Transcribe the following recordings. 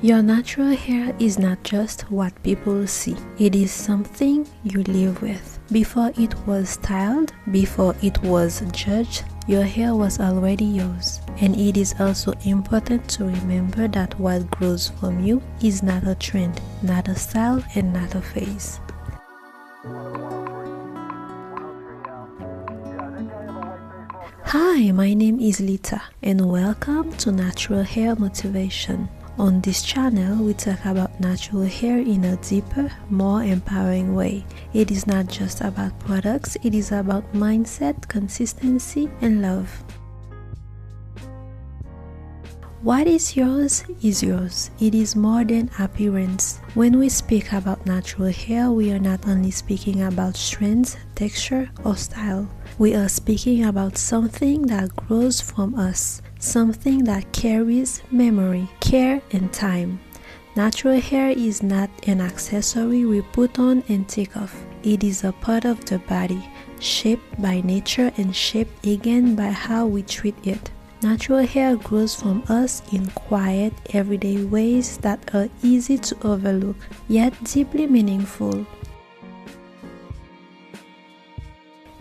Your natural hair is not just what people see. It is something you live with. Before it was styled, before it was judged, your hair was already yours. And it is also important to remember that what grows from you is not a trend, not a style, and not a phase. Hi, my name is Lita, and welcome to Natural Hair Motivation. On this channel, we talk about natural hair in a deeper, more empowering way. It is not just about products, it is about mindset, consistency, and love. What is yours is yours. It is more than appearance. When we speak about natural hair, we are not only speaking about strength, texture, or style. We are speaking about something that grows from us, something that carries memory, care, and time. Natural hair is not an accessory we put on and take off. It is a part of the body, shaped by nature and shaped again by how we treat it. Natural hair grows from us in quiet, everyday ways that are easy to overlook, yet deeply meaningful.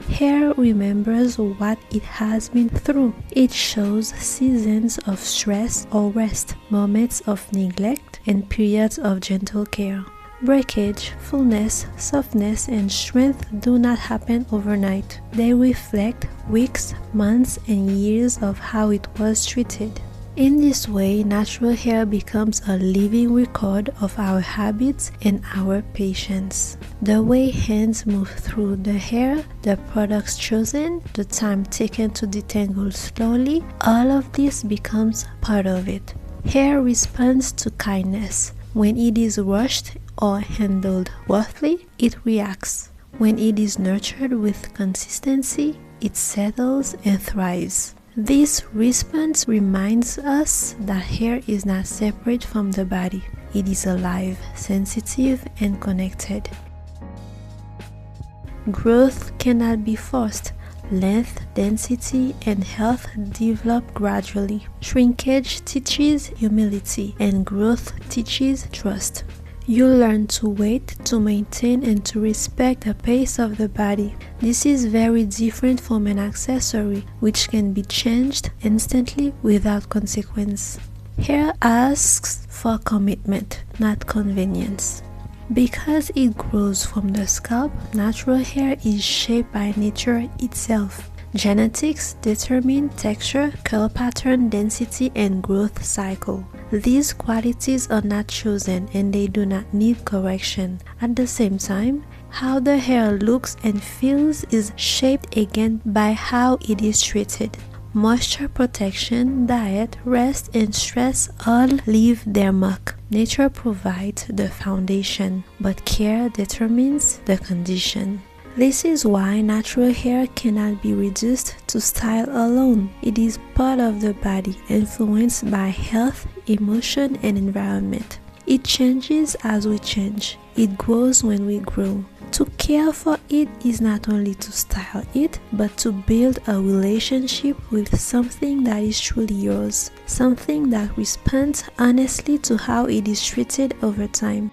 Hair remembers what it has been through. It shows seasons of stress or rest, moments of neglect, and periods of gentle care. Breakage, fullness, softness, and strength do not happen overnight. They reflect weeks, months, and years of how it was treated. In this way, natural hair becomes a living record of our habits and our patience. The way hands move through the hair, the products chosen, the time taken to detangle slowly, all of this becomes part of it. Hair responds to kindness. When it is rushed or handled roughly, it reacts. When it is nurtured with consistency, it settles and thrives. This response reminds us that hair is not separate from the body. It is alive, sensitive, and connected. Growth cannot be forced. Length, density, and health develop gradually. Shrinkage teaches humility, and growth teaches trust. You learn to wait, to maintain, and to respect the pace of the body. This is very different from an accessory, which can be changed instantly without consequence. Hair asks for commitment, not convenience. Because it grows from the scalp, natural hair is shaped by nature itself. Genetics determine texture, curl pattern, density, and growth cycle. These qualities are not chosen and they do not need correction. At the same time, how the hair looks and feels is shaped again by how it is treated. Moisture protection, diet, rest, and stress all leave their mark. Nature provides the foundation, but care determines the condition. This is why natural hair cannot be reduced to style alone. It is part of the body, influenced by health, emotion, and environment. It changes as we change. It grows when we grow. To care for it is not only to style it, but to build a relationship with something that is truly yours, something that responds honestly to how it is treated over time.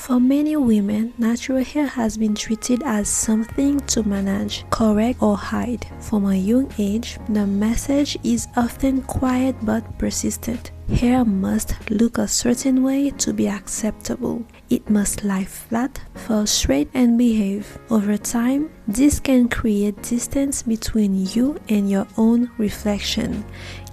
For many women, natural hair has been treated as something to manage, correct, or hide. From a young age, the message is often quiet but persistent. Hair must look a certain way to be acceptable. It must lie flat, fall straight, and behave. Over time, this can create distance between you and your own reflection.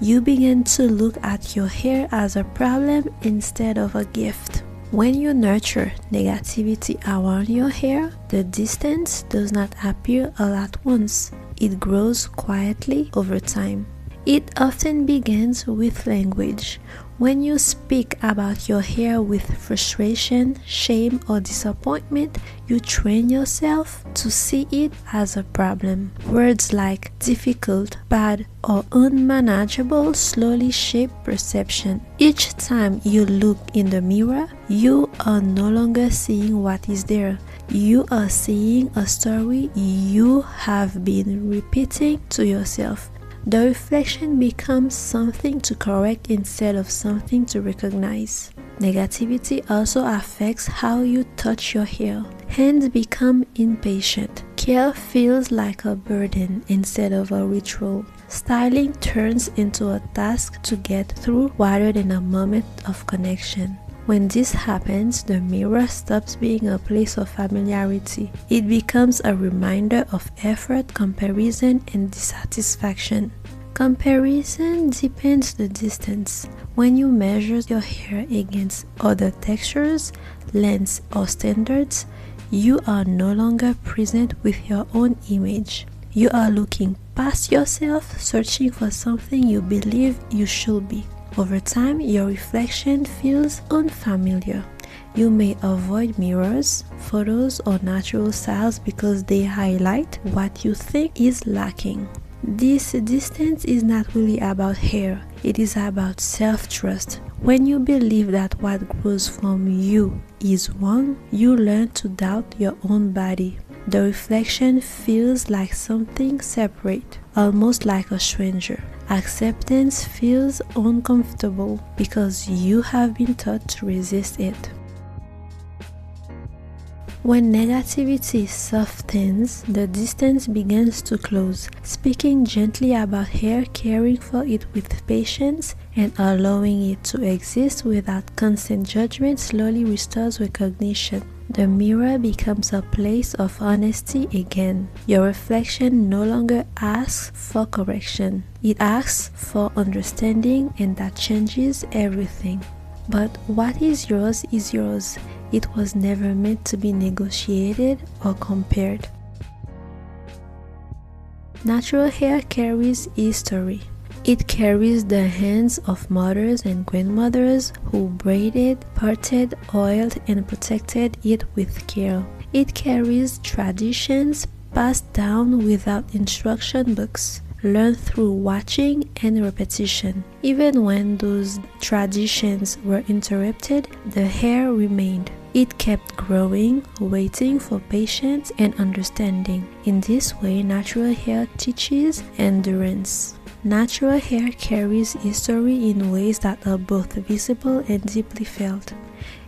You begin to look at your hair as a problem instead of a gift. When you nurture negativity around your hair, the distance does not appear all at once. It grows quietly over time. It often begins with language. When you speak about your hair with frustration, shame, or disappointment, you train yourself to see it as a problem. Words like difficult, bad, or unmanageable slowly shape perception. Each time you look in the mirror, you are no longer seeing what is there. You are seeing a story you have been repeating to yourself. The reflection becomes something to correct instead of something to recognize. Negativity also affects how you touch your hair. Hands become impatient. Care feels like a burden instead of a ritual. Styling turns into a task to get through rather than a moment of connection. When this happens, the mirror stops being a place of familiarity. It becomes a reminder of effort, comparison, and dissatisfaction. Comparison deepens the distance. When you measure your hair against other textures, lengths, or standards, you are no longer present with your own image. You are looking past yourself, searching for something you believe you should be. Over time, your reflection feels unfamiliar. You may avoid mirrors, photos, or natural styles because they highlight what you think is lacking. This distance is not really about hair, it is about self-trust. When you believe that what grows from you is wrong, you learn to doubt your own body. The reflection feels like something separate, almost like a stranger. Acceptance feels uncomfortable because you have been taught to resist it. When negativity softens, the distance begins to close. Speaking gently about hair, caring for it with patience, and allowing it to exist without constant judgment slowly restores recognition. The mirror becomes a place of honesty again. Your reflection no longer asks for correction. It asks for understanding, and that changes everything. But what is yours is yours. It was never meant to be negotiated or compared. Natural hair carries history. It carries the hands of mothers and grandmothers who braided, parted, oiled, and protected it with care. It carries traditions passed down without instruction books, learned through watching and repetition. Even when those traditions were interrupted, the hair remained. It kept growing, waiting for patience and understanding. In this way, natural hair teaches endurance. Natural hair carries history in ways that are both visible and deeply felt.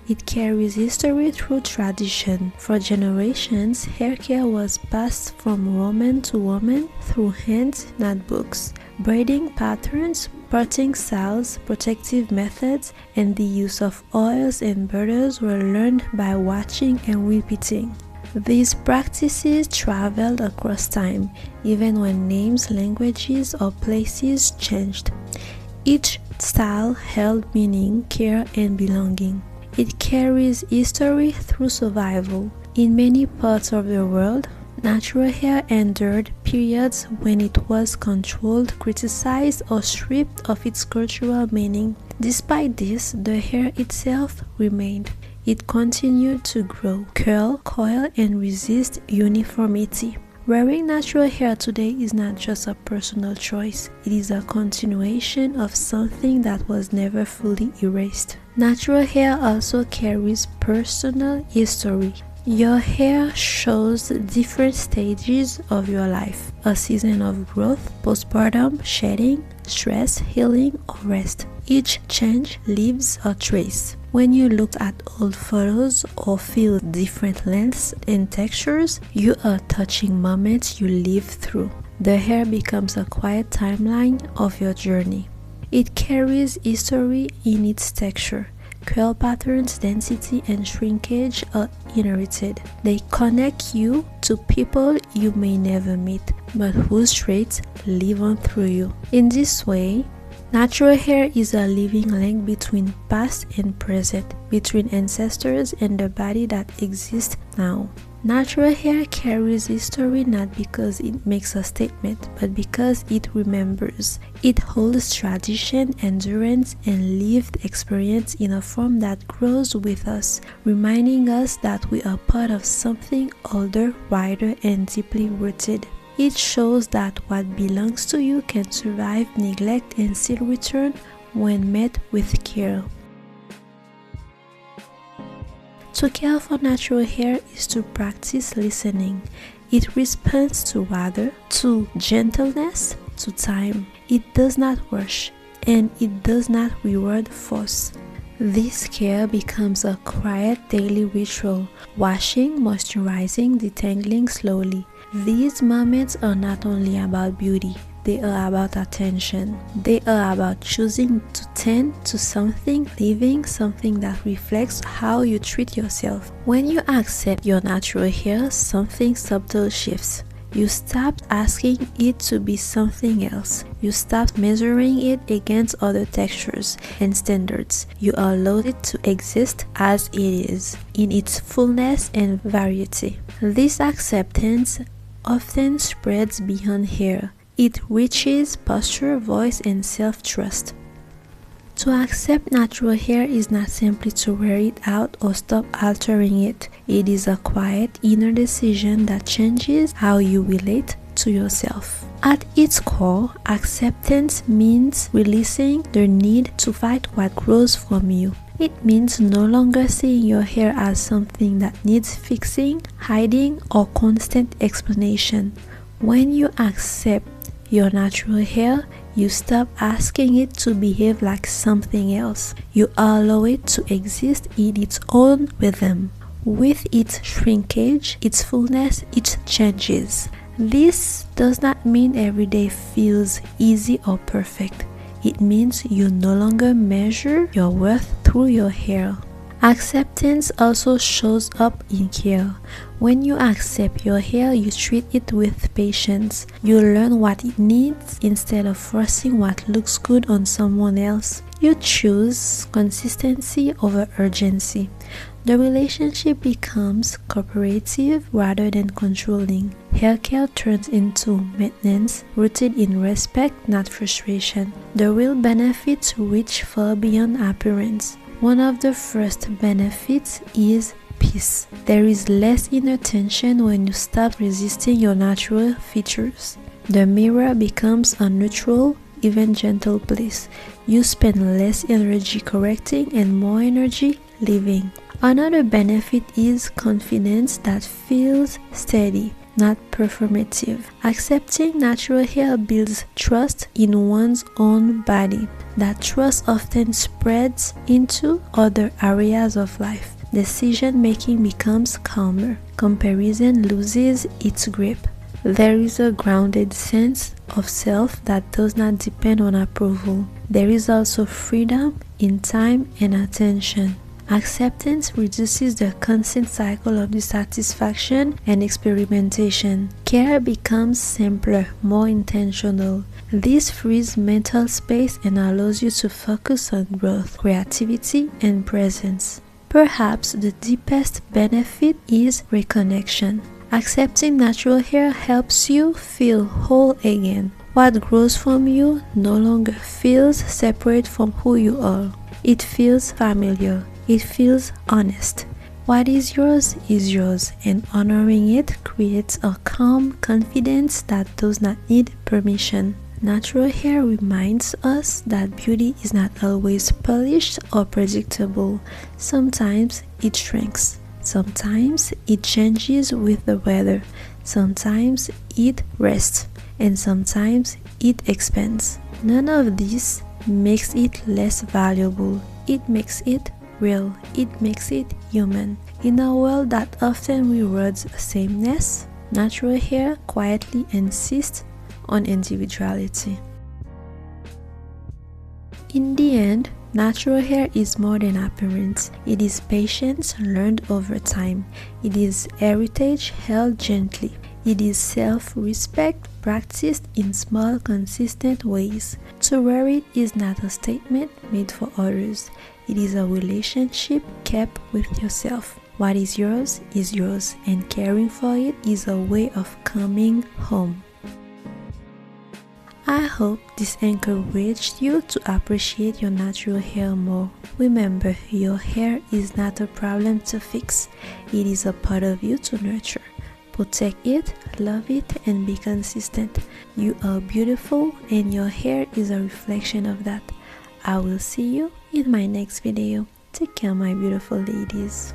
It carries history through tradition. For generations, hair care was passed from woman to woman through hands, not books. Braiding patterns, parting styles, protective methods, and the use of oils and butters were learned by watching and repeating. These practices traveled across time, even when names, languages, or places changed. Each style held meaning, care, and belonging. It carries history through survival. In many parts of the world, natural hair endured periods when it was controlled, criticized, or stripped of its cultural meaning. Despite this, the hair itself remained. It continued to grow, curl, coil, and resist uniformity. Wearing natural hair today is not just a personal choice, it is a continuation of something that was never fully erased. Natural hair also carries personal history. Your hair shows different stages of your life: a season of growth, postpartum, shedding, stress, healing, or rest. Each change leaves a trace. When you look at old photos or feel different lengths and textures, you are touching moments you lived through. The hair becomes a quiet timeline of your journey. It carries history in its texture. Curl patterns, density, and shrinkage are inherited. They connect you to people you may never meet, but whose traits live on through you. In this way, natural hair is a living link between past and present, between ancestors and the body that exists now. Natural hair carries history not because it makes a statement, but because it remembers. It holds tradition, endurance, and lived experience in a form that grows with us, reminding us that we are part of something older, wider, and deeply rooted. It shows that what belongs to you can survive neglect and still return when met with care. To care for natural hair is to practice listening. It responds to weather, to gentleness, to time. It does not rush, and it does not reward force. This care becomes a quiet daily ritual, washing, moisturizing, detangling slowly. These moments are not only about beauty, they are about attention. They are about choosing to tend to something living, something that reflects how you treat yourself. When you accept your natural hair, something subtle shifts. You stop asking it to be something else. You stop measuring it against other textures and standards. You allow it to exist as it is, in its fullness and variety. This acceptance often spreads beyond hair. It reaches posture, voice, and self-trust. To accept natural hair is not simply to wear it out or stop altering it. It is a quiet inner decision that changes how you relate to yourself. At its core, acceptance means releasing the need to fight what grows from you. It means no longer seeing your hair as something that needs fixing, hiding, or constant explanation. When you accept your natural hair, you stop asking it to behave like something else. You allow it to exist in its own rhythm. With its shrinkage, its fullness, its changes. This does not mean every day feels easy or perfect. It means you no longer measure your worth through your hair. Acceptance also shows up in care. When you accept your hair, you treat it with patience. You learn what it needs instead of forcing what looks good on someone else. You choose consistency over urgency. The relationship becomes cooperative rather than controlling. Hair care turns into maintenance, rooted in respect, not frustration. The real benefits reach far beyond appearance. One of the first benefits is peace. There is less inner tension when you stop resisting your natural features. The mirror becomes a neutral, even gentle place. You spend less energy correcting and more energy living. Another benefit is confidence that feels steady, not performative. Accepting natural hair builds trust in one's own body. That trust often spreads into other areas of life. Decision making becomes calmer. Comparison loses its grip. There is a grounded sense of self that does not depend on approval. There is also freedom in time and attention. Acceptance reduces the constant cycle of dissatisfaction and experimentation. Care becomes simpler, more intentional. This frees mental space and allows you to focus on growth, creativity, and presence. Perhaps the deepest benefit is reconnection. Accepting natural hair helps you feel whole again. What grows from you no longer feels separate from who you are. It feels familiar. It feels honest. What is yours, and honoring it creates a calm confidence that does not need permission. Natural hair reminds us that beauty is not always polished or predictable. Sometimes it shrinks. Sometimes it changes with the weather. Sometimes it rests. And sometimes it expands. None of this makes it less valuable. It makes it real. It makes it human. In a world that often rewards sameness, natural hair quietly insists on individuality. In the end, natural hair is more than appearance. It is patience learned over time. It is heritage held gently. It is self-respect practiced in small, consistent ways. To wear it is not a statement made for others. It is a relationship kept with yourself. What is yours, and caring for it is a way of coming home. I hope this encouraged you to appreciate your natural hair more. Remember, your hair is not a problem to fix. It is a part of you to nurture. Protect it, love it, and be consistent. You are beautiful, and your hair is a reflection of that. I will see you in my next video. Take care, my beautiful ladies.